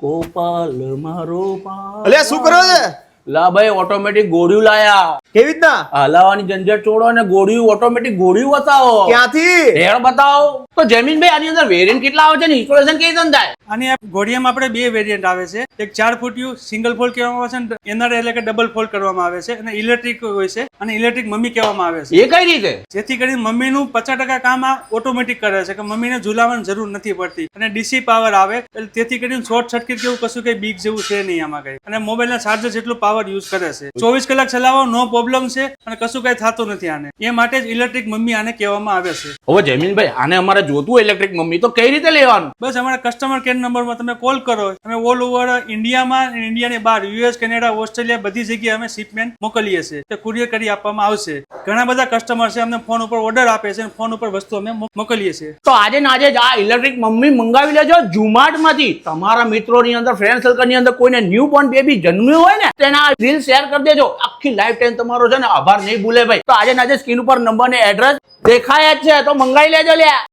ગોપાલ મારો પાલ અલ્યા શું કરો છે? લા ભાઈ ઓટોમેટિક ગોળીઓ લાયા. કેવી રીતના? હલાવાની ઝંઝટ છોડો અને ગોળીઓ ઓટોમેટિક ગોળીઓ બતાવો. ક્યાંથી? રેડ બતાવો. તો જમીનભાઈ આની અંદર વેરિયન્ટ કેટલા આવે છે ને ઇન્સ્ટોલેશન કેવી રીતે થાય? આની ઘોડિયામાં આપણે બે વેરિયન્ટ આવે છે. એક 4 ફૂટિયું સિંગલ ફોલ્ડ કહેવામાં આવે છે, એના એટલે કે ડબલ ફોલ્ડ કરવામાં આવે છે, અને ઇલેક્ટ્રિક હોય છે, અને ઇલેક્ટ્રિક મમ્મી કહેવામાં આવે છે. એ કઈ રીતે? જેથી કરીને મમ્મીનું 50% કામ આ ઓટોમેટિક કરે છે, કે મમ્મીને ઝુલાવવાની જરૂર નથી પડતી, અને ડીસી પાવર આવે એટલે તેથી કરીને શોર્ટ સર્કિટ કેવું કશું કઈ બીક જેવું છે નહીં આમાં કઈ, અને મોબાઈલના ચાર્જર જેટલું પાવર યુઝ કરે છે. 24 કલાક ચલાવો નો પ્રોબ્લેમ છે, અને કશું કઈ થતું નથી આને. એ માટે જ ઇલેક્ટ્રિક મમ્મી આને કહેવામાં આવે છે. હવે જમીનભાઈ આને અમારે જોતું ઇલેક્ટ્રિક મમ્મી તો કઈ રીતે લેવાનું? બસ અમારા કસ્ટમર કેર નંબરમાં તમે કોલ કરો. અમે ઓલ ઓવર ઇન્ડિયામાં, ઇન્ડિયાની બહાર યુએસ, કેનેડા, ઓસ્ટ્રેલિયા બધી જગ્યાએ અમે શિપમેન્ટ મોકલીએ છીએ. તે કુરિયર કરી આપવામાં આવશે. ઘણા બધા કસ્ટમર છે, અમને ફોન ઉપર ઓર્ડર આપે છે, અને ફોન ઉપર વસ્તુ અમે મોકલીએ છીએ. તો આજે ને આજે જ આ ઇલેક્ટ્રિક મમ્મી મંગાવી લેજો ઝુમાર્ટ માંથી. તમારા મિત્રોની અંદર, ફ્રેન્ડ સર્કલની અંદર કોઈને ન્યુ બોર્ન બેબી જન્મ્યું હોય ને તેના રીલ શેર કરી દેજો. આખી લાઈફ ટાઈમ તમારો છે ને આભાર નહીં ભૂલે ભાઈ. તો આજે ને આજે સ્ક્રીન ઉપર નંબર ને એડ્રેસ દેખાય જ છે, તો મંગાવી લેજો લ્યા.